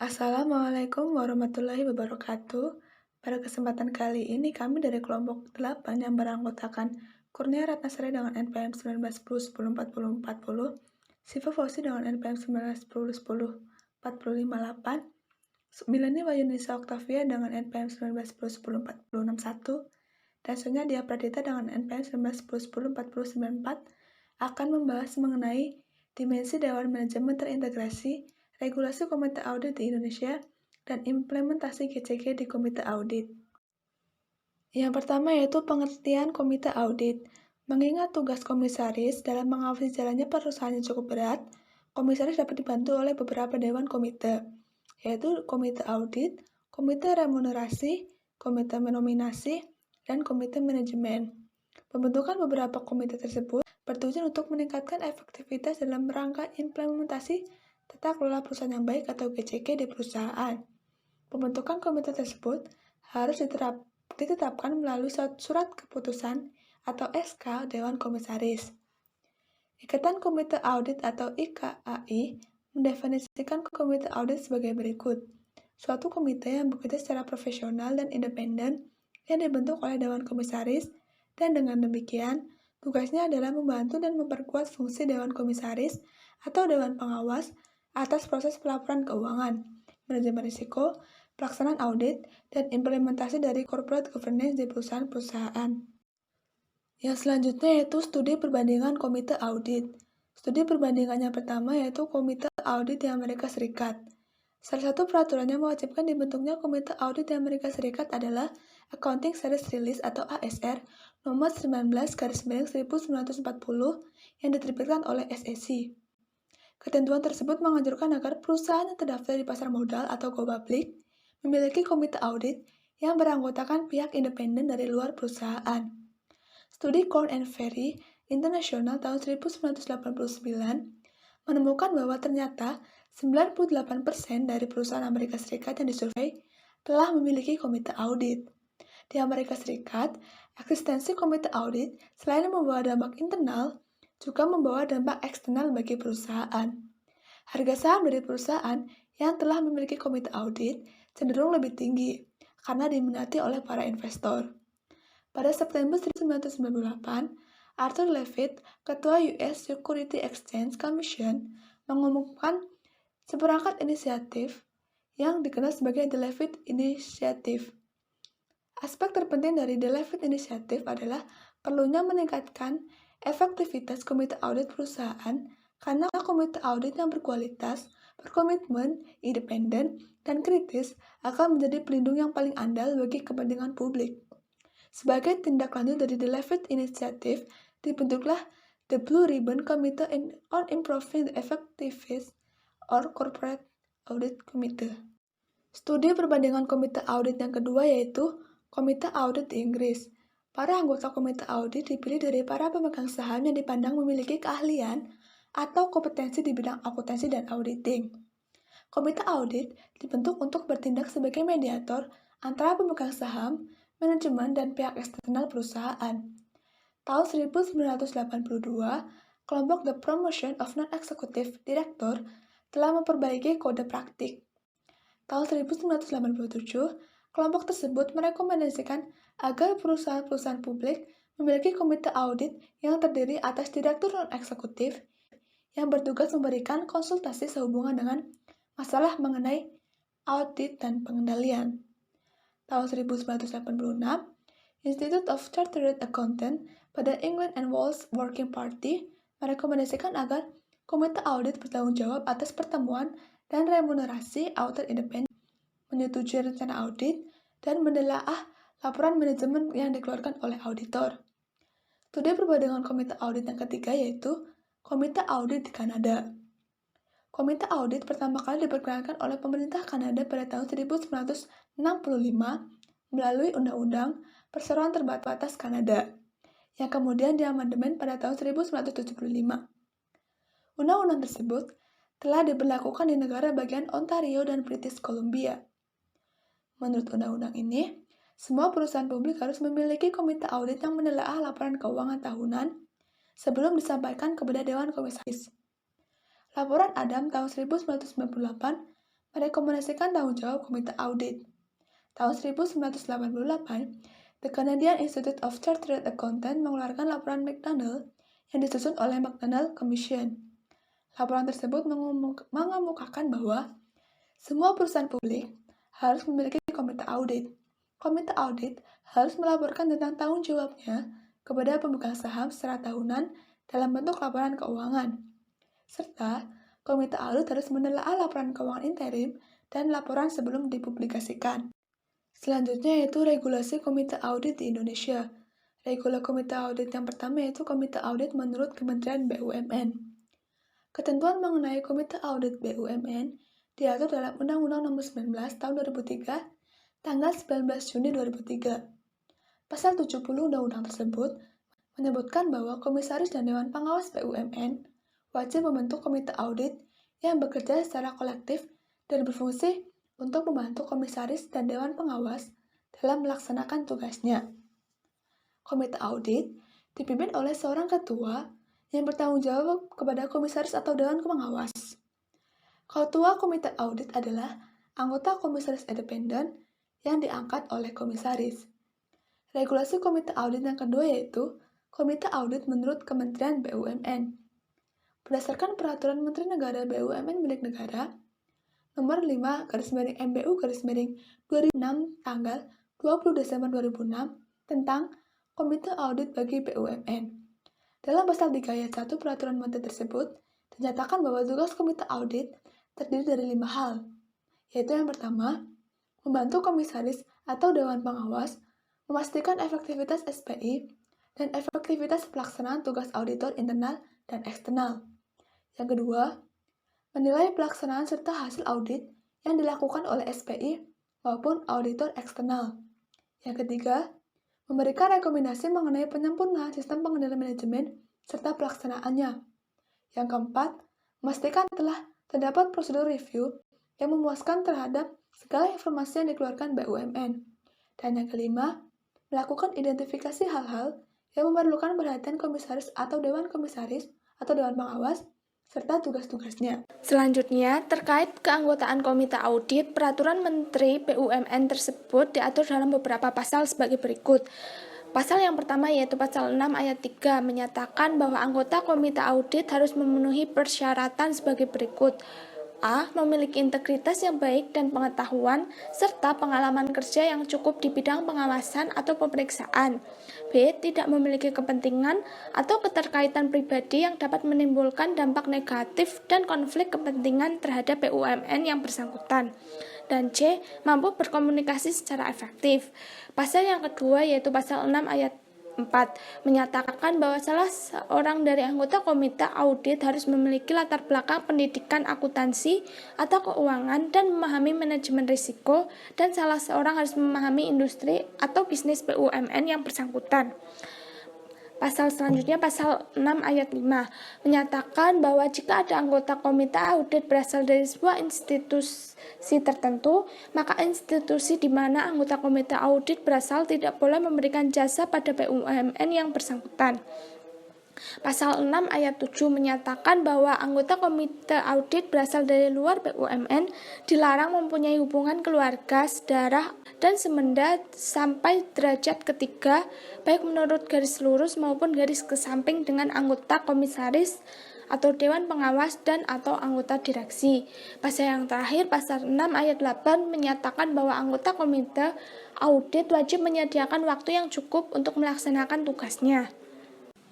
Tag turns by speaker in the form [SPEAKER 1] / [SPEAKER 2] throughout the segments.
[SPEAKER 1] Assalamualaikum warahmatullahi wabarakatuh. Pada kesempatan kali ini kami dari kelompok 8 yang beranggotakan Kurnia Ratnasari dengan NPM 19101040, Siva Fauzi dengan NPM 1910104058, Mileni Wayunisa Oktavia dengan NPM 1910104061, dan Sonya Dia Pradita dengan NPM 1910104094 akan membahas mengenai dimensi Dewan Manajemen Terintegrasi, regulasi Komite Audit di Indonesia, dan implementasi GCG di Komite Audit. Yang pertama yaitu pengertian Komite Audit. Mengingat tugas komisaris dalam mengawasi jalannya perusahaan yang cukup berat, komisaris dapat dibantu oleh beberapa dewan komite, yaitu Komite Audit, Komite Remunerasi, Komite Nominasi, dan Komite Manajemen. Pembentukan beberapa komite tersebut bertujuan untuk meningkatkan efektivitas dalam rangka implementasi tata kelola perusahaan yang baik atau GCG di perusahaan. Pembentukan komite tersebut harus ditetapkan melalui surat keputusan atau SK Dewan Komisaris. Ikatan Komite Audit atau IKAI mendefinisikan komite audit sebagai berikut. Suatu komite yang bekerja secara profesional dan independen yang dibentuk oleh Dewan Komisaris, dan dengan demikian tugasnya adalah membantu dan memperkuat fungsi Dewan Komisaris atau Dewan Pengawas atas proses pelaporan keuangan, manajemen risiko, pelaksanaan audit, dan implementasi dari corporate governance di perusahaan-perusahaan. Yang selanjutnya yaitu studi perbandingan komite audit. Studi perbandingan yang pertama yaitu Komite Audit di Amerika Serikat. Salah satu peraturan yang mewajibkan dibentuknya Komite Audit di Amerika Serikat adalah Accounting Service Release atau ASR nomor 19/1940 yang diterbitkan oleh SEC. Ketentuan tersebut menganjurkan agar perusahaan yang terdaftar di pasar modal atau go public memiliki komite audit yang beranggotakan pihak independen dari luar perusahaan. Studi Korn and Ferry International tahun 1989 menemukan bahwa ternyata 98% dari perusahaan Amerika Serikat yang disurvei telah memiliki komite audit. Di Amerika Serikat, eksistensi komite audit selain membawa dampak internal, juga membawa dampak eksternal bagi perusahaan. Harga saham dari perusahaan yang telah memiliki komite audit cenderung lebih tinggi karena diminati oleh para investor. Pada September 1998, Arthur Levitt, Ketua US Security Exchange Commission, mengumumkan seperangkat inisiatif yang dikenal sebagai The Levitt Initiative. Aspek terpenting dari The Levitt Initiative adalah perlunya meningkatkan efektivitas komite audit perusahaan karena komite audit yang berkualitas, berkomitmen, independen, dan kritis akan menjadi pelindung yang paling andal bagi kepentingan publik. Sebagai tindak lanjut dari The Levitt Initiative, dibentuklah The Blue Ribbon Committee on Improving the Effectiveness or Corporate Audit Committee. Studi perbandingan komite audit yang kedua yaitu Komite Audit di Inggris. Para anggota komite audit dipilih dari para pemegang saham yang dipandang memiliki keahlian atau kompetensi di bidang akuntansi dan auditing. Komite audit dibentuk untuk bertindak sebagai mediator antara pemegang saham, manajemen, dan pihak eksternal perusahaan. Tahun 1982, kelompok The Promotion of Non-Executive Director telah memperbaiki kode praktik. Tahun 1987, kelompok tersebut merekomendasikan agar perusahaan-perusahaan publik memiliki komite audit yang terdiri atas direktur non-eksekutif yang bertugas memberikan konsultasi sehubungan dengan masalah mengenai audit dan pengendalian. Tahun 1986, Institute of Chartered Accountants pada England and Wales Working Party merekomendasikan agar komite audit bertanggung jawab atas pertemuan dan remunerasi auditor independen, menyetujui rencana audit, dan menelaah laporan manajemen yang dikeluarkan oleh auditor. Studi perbandingan komite audit yang ketiga yaitu Komite Audit di Kanada. Komite audit pertama kali diperkenalkan oleh pemerintah Kanada pada tahun 1965 melalui Undang-Undang Perseroan Terbatas Kanada, yang kemudian diamandemen pada tahun 1975. Undang-undang tersebut telah diberlakukan di negara bagian Ontario dan British Columbia. Menurut undang-undang ini, semua perusahaan publik harus memiliki komite audit yang menelaah laporan keuangan tahunan sebelum disampaikan kepada Dewan Komisaris. Laporan Adam tahun 1998 merekomendasikan tanggung jawab komite audit. Tahun 1988, The Canadian Institute of Chartered Accountants mengeluarkan laporan McDonald yang disusun oleh McDonald Commission. Laporan tersebut mengemukakan bahwa semua perusahaan publik harus memiliki komite audit. Komite audit harus melaporkan tentang tanggung jawabnya kepada pemegang saham secara tahunan dalam bentuk laporan keuangan. Serta, komite audit harus menelaah laporan keuangan interim dan laporan sebelum dipublikasikan. Selanjutnya yaitu regulasi komite audit di Indonesia. Regulasi komite audit yang pertama yaitu komite audit menurut Kementerian BUMN. Ketentuan mengenai komite audit BUMN diatur dalam Undang-Undang Nomor 19 Tahun 2003, tanggal 19 Juni 2003. Pasal 70 Undang-Undang tersebut menyebutkan bahwa komisaris dan Dewan Pengawas BUMN wajib membentuk komite audit yang bekerja secara kolektif dan berfungsi untuk membantu komisaris dan Dewan Pengawas dalam melaksanakan tugasnya. Komite audit dipimpin oleh seorang ketua yang bertanggung jawab kepada komisaris atau Dewan Pengawas. Ketua komite audit adalah anggota komisaris independen yang diangkat oleh komisaris. Regulasi komite audit yang kedua yaitu komite audit menurut Kementerian BUMN. Berdasarkan Peraturan Menteri Negara BUMN milik negara Nomor 5/MBU/2006 tanggal 20 Desember 2006 tentang Komite Audit bagi BUMN. Dalam pasal 3 ayat 1 Peraturan Menteri tersebut dinyatakan bahwa tugas komite audit terdiri dari 5 hal, yaitu yang pertama, membantu komisaris atau Dewan Pengawas memastikan efektivitas SPI dan efektivitas pelaksanaan tugas auditor internal dan eksternal. Yang kedua, menilai pelaksanaan serta hasil audit yang dilakukan oleh SPI maupun auditor eksternal. Yang ketiga, memberikan rekomendasi mengenai penyempurnaan sistem pengendalian manajemen serta pelaksanaannya. Yang keempat, memastikan telah terdapat prosedur review yang memuaskan terhadap segala informasi yang dikeluarkan BUMN. Dan yang kelima, melakukan identifikasi hal-hal yang memerlukan perhatian komisaris atau Dewan Komisaris atau Dewan Pengawas serta tugas-tugasnya.
[SPEAKER 2] Selanjutnya, terkait keanggotaan komite audit, Peraturan Menteri BUMN tersebut diatur dalam beberapa pasal sebagai berikut. Pasal yang pertama yaitu pasal 6 ayat 3 menyatakan bahwa anggota komite audit harus memenuhi persyaratan sebagai berikut. A. Memiliki integritas yang baik dan pengetahuan, serta pengalaman kerja yang cukup di bidang pengawasan atau pemeriksaan. B. Tidak memiliki kepentingan atau keterkaitan pribadi yang dapat menimbulkan dampak negatif dan konflik kepentingan terhadap BUMN yang bersangkutan. Dan C. Mampu berkomunikasi secara efektif. Pasal yang kedua yaitu pasal 6 ayat 4 menyatakan bahwa salah seorang dari anggota komite audit harus memiliki latar belakang pendidikan akuntansi atau keuangan dan memahami manajemen risiko, dan salah seorang harus memahami industri atau bisnis BUMN yang bersangkutan. Pasal selanjutnya, pasal 6 ayat 5 menyatakan bahwa jika ada anggota komite audit berasal dari sebuah institusi tertentu, maka institusi di mana anggota komite audit berasal tidak boleh memberikan jasa pada BUMN yang bersangkutan. Pasal 6 ayat 7 menyatakan bahwa anggota komite audit berasal dari luar BUMN dilarang mempunyai hubungan keluarga, saudara, dan semenda sampai derajat ketiga, baik menurut garis lurus maupun garis ke samping dengan anggota komisaris atau Dewan Pengawas dan atau anggota direksi. Pasal yang terakhir, pasal 6 ayat 8 menyatakan bahwa anggota komite audit wajib menyediakan waktu yang cukup untuk melaksanakan tugasnya.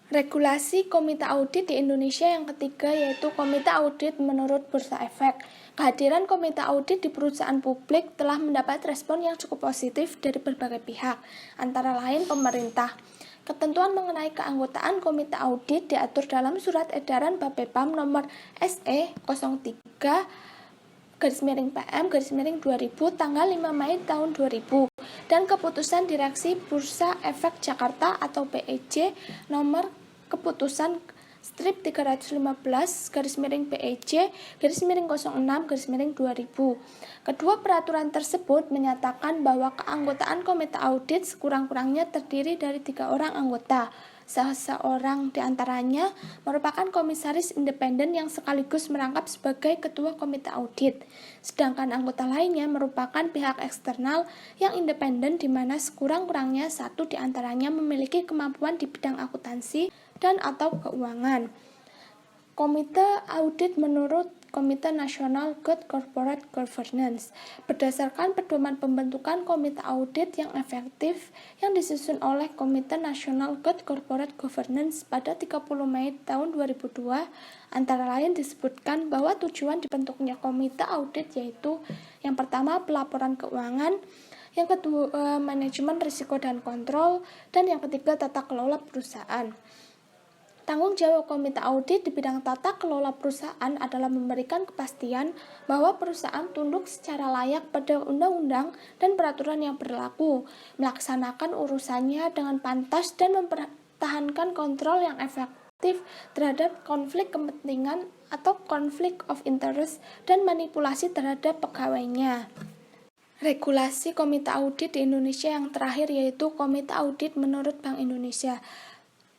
[SPEAKER 2] Regulasi komite audit di Indonesia yang ketiga yaitu komite audit menurut Bursa Efek. Kehadiran komite audit di perusahaan publik telah mendapat respon yang cukup positif dari berbagai pihak, antara lain pemerintah. Ketentuan mengenai keanggotaan komite audit diatur dalam Surat Edaran Bapepam nomor SE 03/PM/2000 tanggal 5 Mei tahun 2000 dan keputusan Direksi Bursa Efek Jakarta atau BEJ nomor keputusan strip 315/BEJ/06/2000. Kedua peraturan tersebut menyatakan bahwa keanggotaan komite audit sekurang-kurangnya terdiri dari 3 orang anggota. Seseorang di antaranya merupakan komisaris independen yang sekaligus merangkap sebagai ketua komite audit. Sedangkan anggota lainnya merupakan pihak eksternal yang independen di mana sekurang-kurangnya satu di antaranya memiliki kemampuan di bidang akuntansi dan atau keuangan. Komite audit menurut Komite Nasional Good Corporate Governance berdasarkan pedoman pembentukan komite audit yang efektif yang disusun oleh Komite Nasional Good Corporate Governance pada 30 Mei tahun 2002, antara lain disebutkan bahwa tujuan dibentuknya komite audit yaitu yang pertama pelaporan keuangan, yang kedua manajemen risiko dan kontrol, dan yang ketiga tata kelola perusahaan. Tanggung jawab komite audit di bidang tata kelola perusahaan adalah memberikan kepastian bahwa perusahaan tunduk secara layak pada undang-undang dan peraturan yang berlaku, melaksanakan urusannya dengan pantas dan mempertahankan kontrol yang efektif terhadap konflik kepentingan atau conflict of interest dan manipulasi terhadap pegawainya. Regulasi komite audit di Indonesia yang terakhir yaitu Komite Audit menurut Bank Indonesia.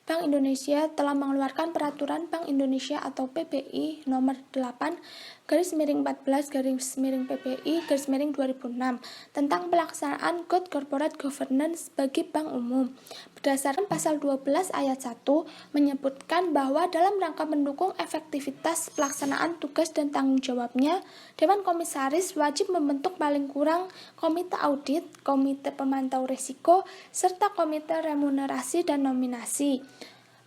[SPEAKER 2] Bank Indonesia telah mengeluarkan Peraturan Bank Indonesia atau PBI nomor 8/14/PBI/2006 tentang pelaksanaan Good Corporate Governance bagi bank umum. Berdasarkan pasal 12 ayat 1 menyebutkan bahwa dalam rangka mendukung efektivitas pelaksanaan tugas dan tanggung jawabnya, Dewan Komisaris wajib membentuk paling kurang komite audit, komite pemantau risiko, serta komite remunerasi dan nominasi.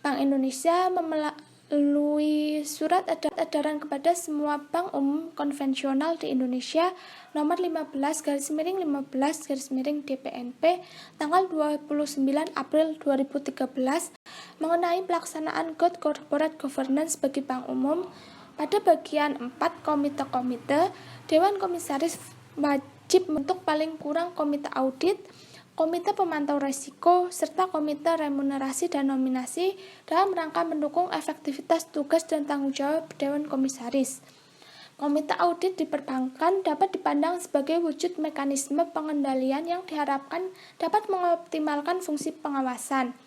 [SPEAKER 2] Bank Indonesia melalui surat edaran kepada semua bank umum konvensional di Indonesia nomor 15/15/DPNP tanggal 29 April 2013 mengenai pelaksanaan Good Corporate Governance bagi bank umum. Pada bagian 4 komite-komite, Dewan Komisaris wajib membentuk paling kurang komite audit, komite pemantau risiko, serta komite remunerasi dan nominasi dalam rangka mendukung efektivitas tugas dan tanggung jawab Dewan Komisaris. Komite audit di perbankan dapat dipandang sebagai wujud mekanisme pengendalian yang diharapkan dapat mengoptimalkan fungsi pengawasan.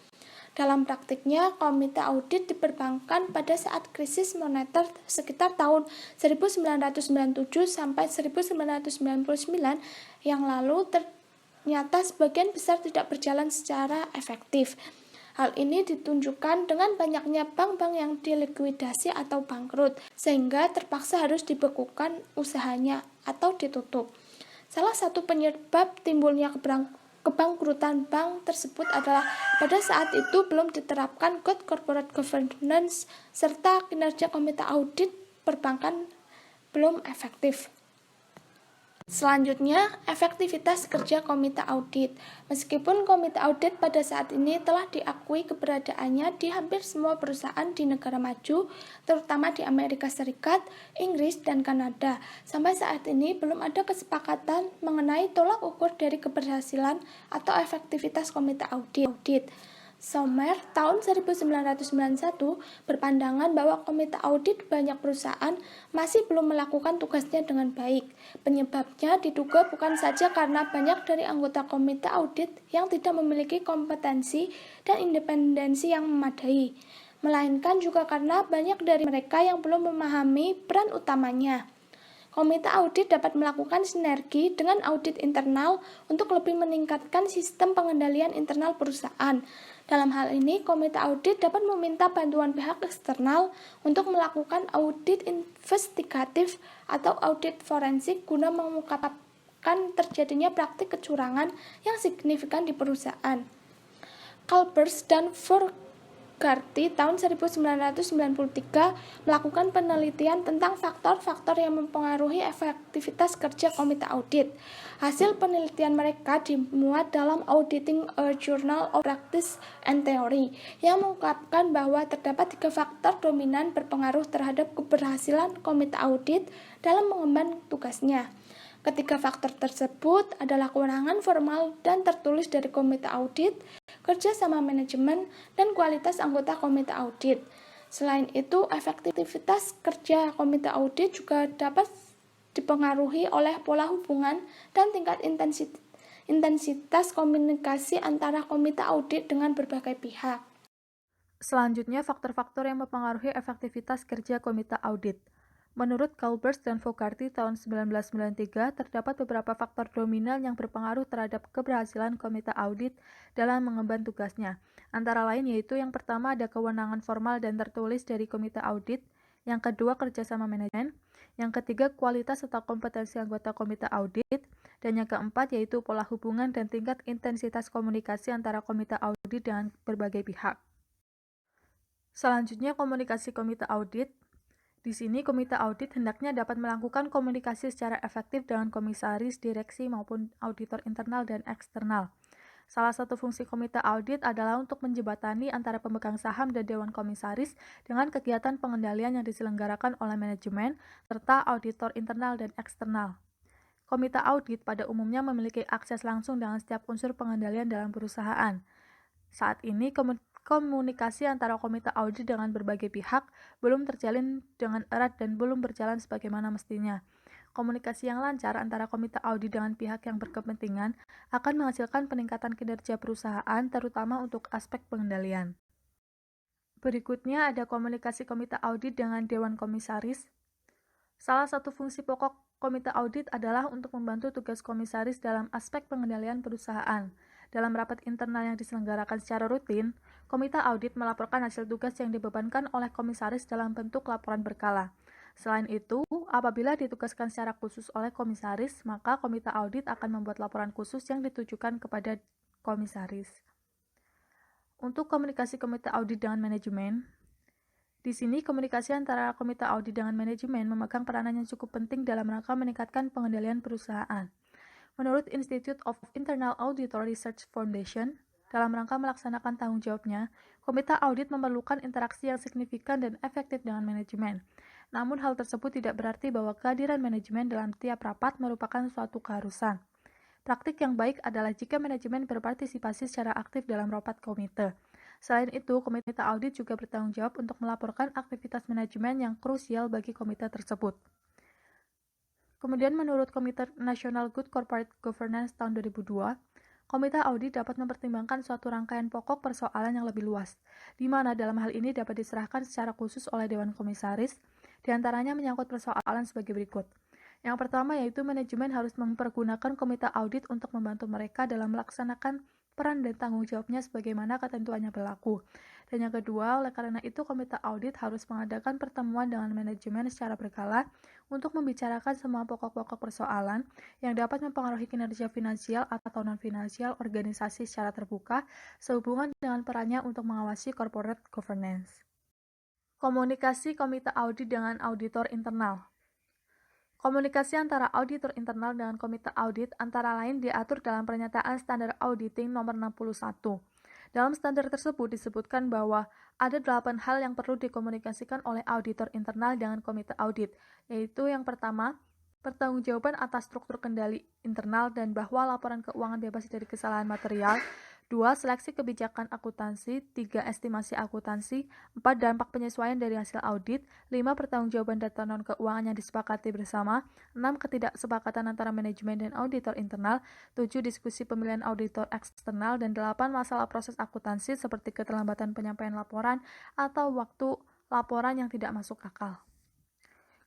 [SPEAKER 2] Dalam praktiknya, komite audit di perbankan pada saat krisis moneter sekitar tahun 1997 sampai 1999 yang lalu ternyata sebagian besar tidak berjalan secara efektif. Hal ini ditunjukkan dengan banyaknya bank-bank yang dilikuidasi atau bangkrut, sehingga terpaksa harus dibekukan usahanya atau ditutup. Salah satu penyebab timbulnya kebangkrutan bank tersebut adalah pada saat itu belum diterapkan Good Corporate Governance serta kinerja komite audit perbankan belum efektif. Selanjutnya, efektivitas kerja komite audit. Meskipun komite audit pada saat ini telah diakui keberadaannya di hampir semua perusahaan di negara maju, terutama di Amerika Serikat, Inggris, dan Kanada, sampai saat ini belum ada kesepakatan mengenai tolak ukur dari keberhasilan atau efektivitas komite audit. Sommer tahun 1991 berpandangan bahwa komite audit banyak perusahaan masih belum melakukan tugasnya dengan baik. Penyebabnya diduga bukan saja karena banyak dari anggota komite audit yang tidak memiliki kompetensi dan independensi yang memadai, melainkan juga karena banyak dari mereka yang belum memahami peran utamanya. Komite audit dapat melakukan sinergi dengan audit internal untuk lebih meningkatkan sistem pengendalian internal perusahaan. Dalam hal ini, komite audit dapat meminta bantuan pihak eksternal untuk melakukan audit investigatif atau audit forensik guna mengungkapkan terjadinya praktik kecurangan yang signifikan di perusahaan. Kalbers dan Fogarty tahun 1993 melakukan penelitian tentang faktor-faktor yang mempengaruhi efektivitas kerja komite audit. Hasil penelitian mereka dimuat dalam Auditing a Journal of Practice and Theory yang mengungkapkan bahwa terdapat 3 faktor dominan berpengaruh terhadap keberhasilan komite audit dalam mengemban tugasnya. Ketiga faktor tersebut adalah kewenangan formal dan tertulis dari komite audit, kerja sama manajemen, dan kualitas anggota komite audit. Selain itu, efektivitas kerja komite audit juga dapat dipengaruhi oleh pola hubungan dan tingkat intensitas komunikasi antara komite audit dengan berbagai pihak.
[SPEAKER 3] Selanjutnya, faktor-faktor yang mempengaruhi efektivitas kerja komite audit. Menurut Kalbers dan Fogarty tahun 1993, terdapat beberapa faktor dominan yang berpengaruh terhadap keberhasilan komite audit dalam mengemban tugasnya. Antara lain yaitu yang pertama ada kewenangan formal dan tertulis dari komite audit, yang kedua kerjasama manajemen, yang ketiga kualitas serta kompetensi anggota komite audit, dan yang keempat yaitu pola hubungan dan tingkat intensitas komunikasi antara komite audit dengan berbagai pihak. Selanjutnya, komunikasi komite audit. Di sini, komite audit hendaknya dapat melakukan komunikasi secara efektif dengan komisaris, direksi, maupun auditor internal dan eksternal. Salah satu fungsi komite audit adalah untuk menjembatani antara pemegang saham dan dewan komisaris dengan kegiatan pengendalian yang diselenggarakan oleh manajemen, serta auditor internal dan eksternal. Komite audit pada umumnya memiliki akses langsung dengan setiap unsur pengendalian dalam perusahaan. Saat ini, komunikasi antara komite audit dengan berbagai pihak belum terjalin dengan erat dan belum berjalan sebagaimana mestinya. Komunikasi yang lancar antara komite audit dengan pihak yang berkepentingan akan menghasilkan peningkatan kinerja perusahaan, terutama untuk aspek pengendalian. Berikutnya ada komunikasi komite audit dengan dewan komisaris. Salah satu fungsi pokok komite audit adalah untuk membantu tugas komisaris dalam aspek pengendalian perusahaan. Dalam rapat internal yang diselenggarakan secara rutin, komite audit melaporkan hasil tugas yang dibebankan oleh komisaris dalam bentuk laporan berkala. Selain itu, apabila ditugaskan secara khusus oleh komisaris, maka komite audit akan membuat laporan khusus yang ditujukan kepada komisaris. Untuk komunikasi komite audit dengan manajemen, di sini, komunikasi antara komite audit dengan manajemen memegang peranan yang cukup penting dalam rangka meningkatkan pengendalian perusahaan. Menurut Institute of Internal Auditor Research Foundation, dalam rangka melaksanakan tanggung jawabnya, komite audit memerlukan interaksi yang signifikan dan efektif dengan manajemen. Namun hal tersebut tidak berarti bahwa kehadiran manajemen dalam tiap rapat merupakan suatu keharusan. Praktik yang baik adalah jika manajemen berpartisipasi secara aktif dalam rapat komite. Selain itu, komite audit juga bertanggung jawab untuk melaporkan aktivitas manajemen yang krusial bagi komite tersebut. Kemudian menurut Komite Nasional Good Corporate Governance tahun 2002, komite audit dapat mempertimbangkan suatu rangkaian pokok persoalan yang lebih luas, di mana dalam hal ini dapat diserahkan secara khusus oleh Dewan Komisaris, diantaranya menyangkut persoalan sebagai berikut. Yang pertama yaitu manajemen harus mempergunakan komite audit untuk membantu mereka dalam melaksanakan peran dan tanggung jawabnya sebagaimana ketentuannya berlaku. Dan yang kedua, oleh karena itu komite audit harus mengadakan pertemuan dengan manajemen secara berkala untuk membicarakan semua pokok-pokok persoalan yang dapat mempengaruhi kinerja finansial atau non-finansial organisasi secara terbuka sehubungan dengan perannya untuk mengawasi corporate governance. Komunikasi komite audit dengan auditor internal. Komunikasi antara auditor internal dengan komite audit antara lain diatur dalam Pernyataan Standar Auditing Nomor 61. Dalam standar tersebut disebutkan bahwa ada 8 hal yang perlu dikomunikasikan oleh auditor internal dengan komite audit, yaitu yang pertama, pertanggungjawaban atas struktur kendali internal dan bahwa laporan keuangan bebas dari kesalahan material. 2. Seleksi kebijakan akuntansi. 3. Estimasi akuntansi. 4. Dampak penyesuaian dari hasil audit. 5. Pertanggungjawaban data non-keuangan yang disepakati bersama. 6. Ketidaksepakatan antara manajemen dan auditor internal. 7. Diskusi pemilihan auditor eksternal. Dan 8. Masalah proses akuntansi seperti keterlambatan penyampaian laporan atau waktu laporan yang tidak masuk akal.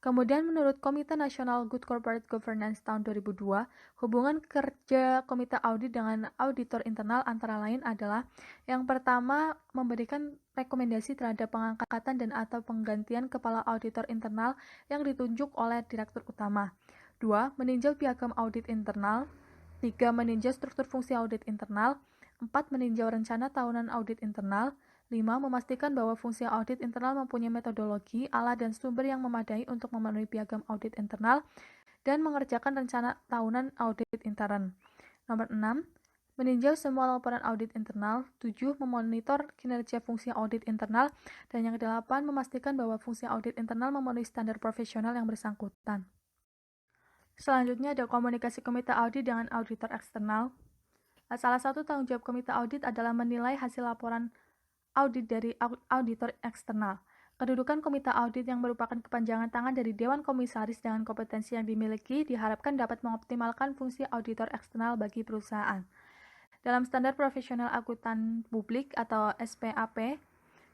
[SPEAKER 3] Kemudian menurut Komite Nasional Good Corporate Governance tahun 2002, hubungan kerja komite audit dengan auditor internal antara lain adalah yang pertama, memberikan rekomendasi terhadap pengangkatan dan atau penggantian kepala auditor internal yang ditunjuk oleh direktur utama. 2. Meninjau piagam audit internal. 3. Meninjau struktur fungsi audit internal. 4. Meninjau rencana tahunan audit internal. 5. Memastikan bahwa fungsi audit internal mempunyai metodologi, alat, dan sumber yang memadai untuk memenuhi piagam audit internal dan mengerjakan rencana tahunan audit intern. Nomor 6. Meninjau semua laporan audit internal. 7. Memonitor kinerja fungsi audit internal. Dan yang ke-8, memastikan bahwa fungsi audit internal memenuhi standar profesional yang bersangkutan. Selanjutnya ada komunikasi komite audit dengan auditor eksternal. Salah satu tanggung jawab komite audit adalah menilai hasil laporan audit dari auditor eksternal. Kedudukan komite audit yang merupakan kepanjangan tangan dari Dewan Komisaris dengan kompetensi yang dimiliki diharapkan dapat mengoptimalkan fungsi auditor eksternal bagi perusahaan. Dalam Standar Profesional Akuntan Publik atau SPAP,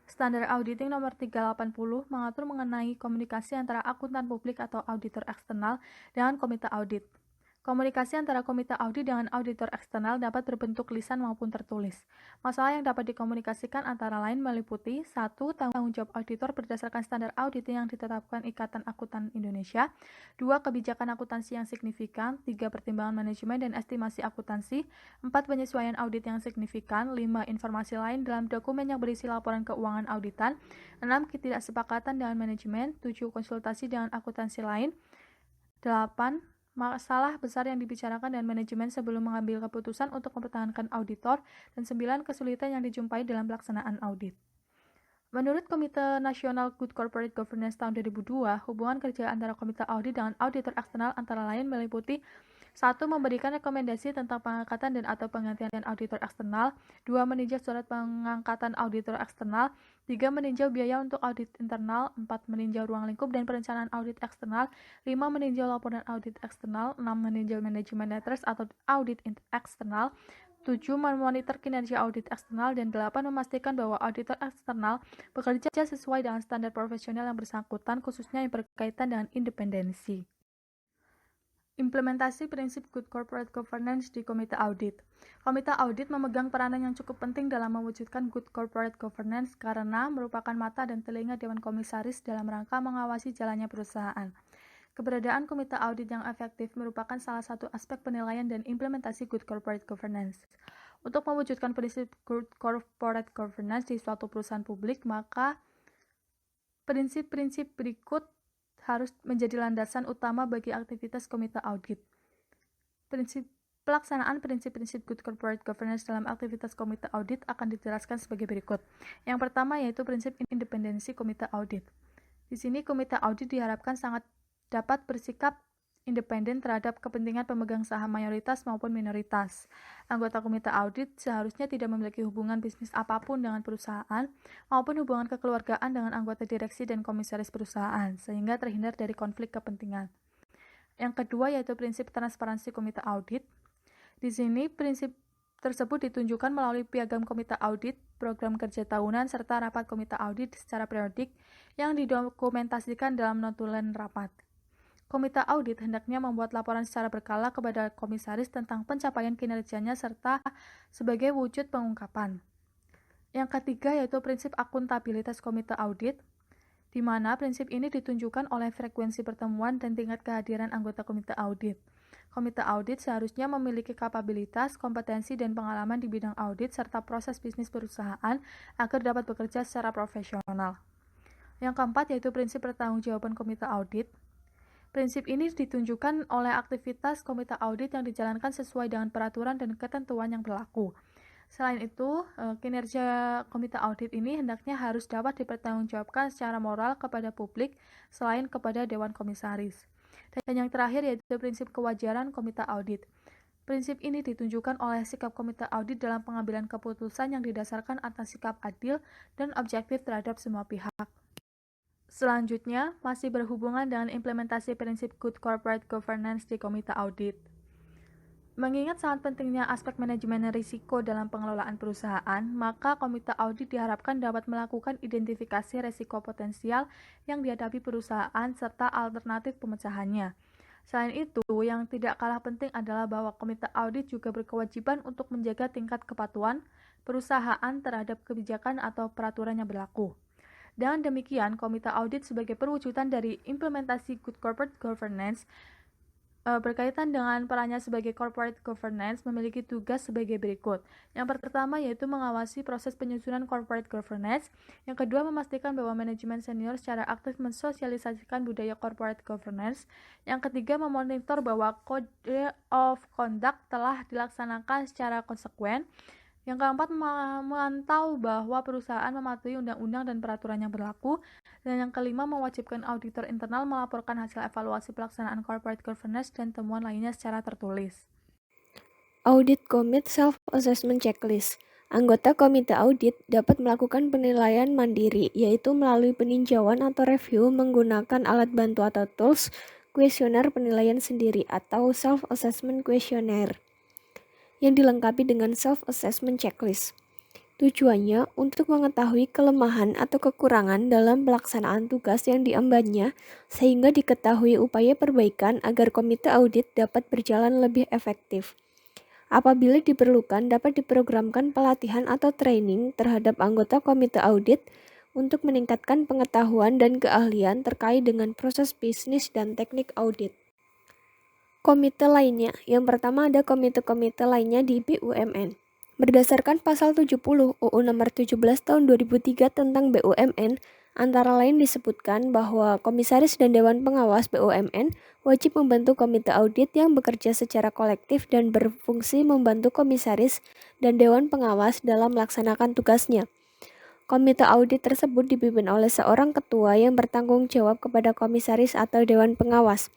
[SPEAKER 3] Standar Auditing Nomor 380 mengatur mengenai komunikasi antara akuntan publik atau auditor eksternal dengan komite audit. Komunikasi antara komite audit dengan auditor eksternal dapat berbentuk lisan maupun tertulis. Masalah yang dapat dikomunikasikan antara lain meliputi 1. Tanggung jawab auditor berdasarkan standar auditing yang ditetapkan Ikatan Akuntan Indonesia. 2. Kebijakan akuntansi yang signifikan. 3. Pertimbangan manajemen dan estimasi akuntansi. 4. Penyesuaian audit yang signifikan. 5. Informasi lain dalam dokumen yang berisi laporan keuangan auditan. 6. Ketidaksepakatan dengan manajemen. 7. Konsultasi dengan akuntansi lain. 8. Masalah besar yang dibicarakan dan manajemen sebelum mengambil keputusan untuk mempertahankan auditor, dan 9. Kesulitan yang dijumpai dalam pelaksanaan audit. Menurut Komite Nasional Good Corporate Governance tahun 2002, hubungan kerja antara komite audit dengan auditor eksternal antara lain meliputi 1. Memberikan rekomendasi tentang pengangkatan dan atau penggantian auditor eksternal. 2. Meninjau surat pengangkatan auditor eksternal. 3. Meninjau biaya untuk audit internal. 4. Meninjau ruang lingkup dan perencanaan audit eksternal. 5. Meninjau laporan audit eksternal. 6. Meninjau manajemen letters atau audit eksternal. 7. Memonitor kinerja audit eksternal. Dan 8. Memastikan bahwa auditor eksternal bekerja sesuai dengan standar profesional yang bersangkutan, khususnya yang berkaitan dengan independensi. Implementasi prinsip Good Corporate Governance di Komite Audit. Komite Audit memegang peranan yang cukup penting dalam mewujudkan Good Corporate Governance karena merupakan mata dan telinga Dewan Komisaris dalam rangka mengawasi jalannya perusahaan. Keberadaan Komite Audit yang efektif merupakan salah satu aspek penilaian dan implementasi Good Corporate Governance. Untuk mewujudkan prinsip Good Corporate Governance di suatu perusahaan publik, maka prinsip-prinsip berikut harus menjadi landasan utama bagi aktivitas komite audit. Pelaksanaan prinsip-prinsip Good Corporate Governance dalam aktivitas komite audit akan dijelaskan sebagai berikut. Yang pertama yaitu prinsip independensi komite audit. Di sini komite audit diharapkan sangat dapat bersikap independen terhadap kepentingan pemegang saham mayoritas maupun minoritas. Anggota komite audit seharusnya tidak memiliki hubungan bisnis apapun dengan perusahaan maupun hubungan kekeluargaan dengan anggota direksi dan komisaris perusahaan, sehingga terhindar dari konflik kepentingan. Yang kedua yaitu prinsip transparansi komite audit. Di sini prinsip tersebut ditunjukkan melalui piagam komite audit, program kerja tahunan, serta rapat komite audit secara periodik yang didokumentasikan dalam notulen rapat. Komite audit hendaknya membuat laporan secara berkala kepada komisaris tentang pencapaian kinerjanya serta sebagai wujud pengungkapan. Yang ketiga yaitu prinsip akuntabilitas komite audit, di mana prinsip ini ditunjukkan oleh frekuensi pertemuan dan tingkat kehadiran anggota komite audit. Komite audit seharusnya memiliki kapabilitas, kompetensi, dan pengalaman di bidang audit serta proses bisnis perusahaan agar dapat bekerja secara profesional. Yang keempat yaitu prinsip pertanggungjawaban komite audit. Prinsip ini ditunjukkan oleh aktivitas komite audit yang dijalankan sesuai dengan peraturan dan ketentuan yang berlaku. Selain itu, kinerja komite audit ini hendaknya harus dapat dipertanggungjawabkan secara moral kepada publik selain kepada Dewan Komisaris. Dan yang terakhir yaitu prinsip kewajaran komite audit. Prinsip ini ditunjukkan oleh sikap komite audit dalam pengambilan keputusan yang didasarkan atas sikap adil dan objektif terhadap semua pihak. Selanjutnya, masih berhubungan dengan implementasi prinsip Good Corporate Governance di komite audit. Mengingat sangat pentingnya aspek manajemen risiko dalam pengelolaan perusahaan, maka komite audit diharapkan dapat melakukan identifikasi risiko potensial yang dihadapi perusahaan serta alternatif pemecahannya. Selain itu, yang tidak kalah penting adalah bahwa komite audit juga berkewajiban untuk menjaga tingkat kepatuhan perusahaan terhadap kebijakan atau peraturan yang berlaku. Dengan demikian, komite audit sebagai perwujudan dari implementasi Good Corporate Governance berkaitan dengan perannya sebagai corporate governance memiliki tugas sebagai berikut. Yang pertama yaitu mengawasi proses penyusunan corporate governance. Yang kedua memastikan bahwa manajemen senior secara aktif mensosialisasikan budaya corporate governance. Yang ketiga memonitor bahwa Code of Conduct telah dilaksanakan secara konsekuen. Yang keempat, memantau bahwa perusahaan mematuhi undang-undang dan peraturan yang berlaku. Dan yang kelima, mewajibkan auditor internal melaporkan hasil evaluasi pelaksanaan corporate governance dan temuan lainnya secara tertulis.
[SPEAKER 4] Audit Commit Self-Assessment Checklist. Anggota komite audit dapat melakukan penilaian mandiri, yaitu melalui peninjauan atau review menggunakan alat bantu atau tools, kuesioner penilaian sendiri atau self-assessment questionnaire yang dilengkapi dengan self-assessment checklist. Tujuannya untuk mengetahui kelemahan atau kekurangan dalam pelaksanaan tugas yang diembannya, sehingga diketahui upaya perbaikan agar komite audit dapat berjalan lebih efektif. Apabila diperlukan, dapat diprogramkan pelatihan atau training terhadap anggota komite audit untuk meningkatkan pengetahuan dan keahlian terkait dengan proses bisnis dan teknik audit. Komite lainnya, yang pertama ada komite-komite lainnya di BUMN. Berdasarkan pasal 70 UU nomor 17 tahun 2003 tentang BUMN, antara lain disebutkan bahwa komisaris dan dewan pengawas BUMN wajib membantu komite audit yang bekerja secara kolektif dan berfungsi membantu komisaris dan dewan pengawas dalam melaksanakan tugasnya. Komite audit tersebut dipimpin oleh seorang ketua yang bertanggung jawab kepada komisaris atau dewan pengawas.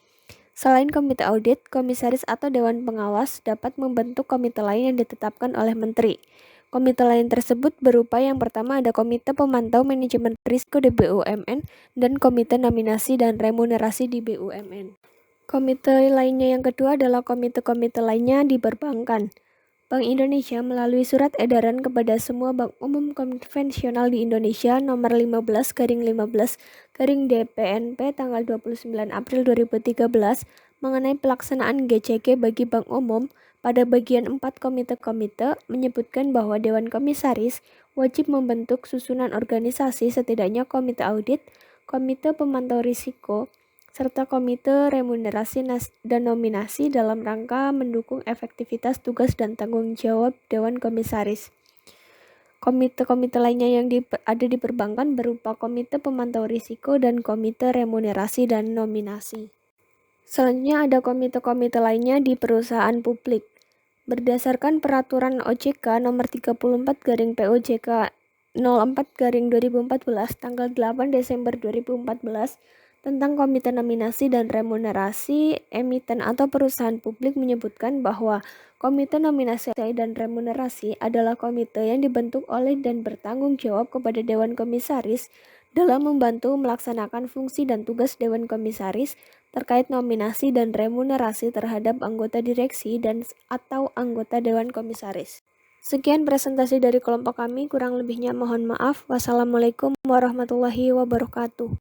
[SPEAKER 4] Selain komite audit, komisaris atau dewan pengawas dapat membentuk komite lain yang ditetapkan oleh menteri. Komite lain tersebut berupa yang pertama ada komite pemantau manajemen risiko di BUMN dan komite nominasi dan remunerasi di BUMN. Komite lainnya yang kedua adalah komite-komite lainnya di perbankan. Bank Indonesia melalui surat edaran kepada semua bank umum konvensional di Indonesia nomor 15/15/DPNP tanggal 29 April 2013 mengenai pelaksanaan GCG bagi bank umum pada bagian 4 komite-komite menyebutkan bahwa Dewan Komisaris wajib membentuk susunan organisasi setidaknya komite audit, komite pemantau risiko, serta komite remunerasi dan nominasi dalam rangka mendukung efektivitas tugas dan tanggung jawab Dewan Komisaris. Komite-komite lainnya yang ada di perbankan berupa komite pemantau risiko dan komite remunerasi dan nominasi. Selanjutnya ada komite-komite lainnya di perusahaan publik. Berdasarkan peraturan OJK nomor 34/POJK 04/2014 tanggal 8 Desember 2014 tentang komite nominasi dan remunerasi emiten atau perusahaan publik menyebutkan bahwa komite nominasi dan remunerasi adalah komite yang dibentuk oleh dan bertanggung jawab kepada Dewan Komisaris dalam membantu melaksanakan fungsi dan tugas Dewan Komisaris terkait nominasi dan remunerasi terhadap anggota direksi dan atau anggota Dewan Komisaris. Sekian presentasi dari kelompok kami, kurang lebihnya mohon maaf. Wassalamualaikum warahmatullahi wabarakatuh.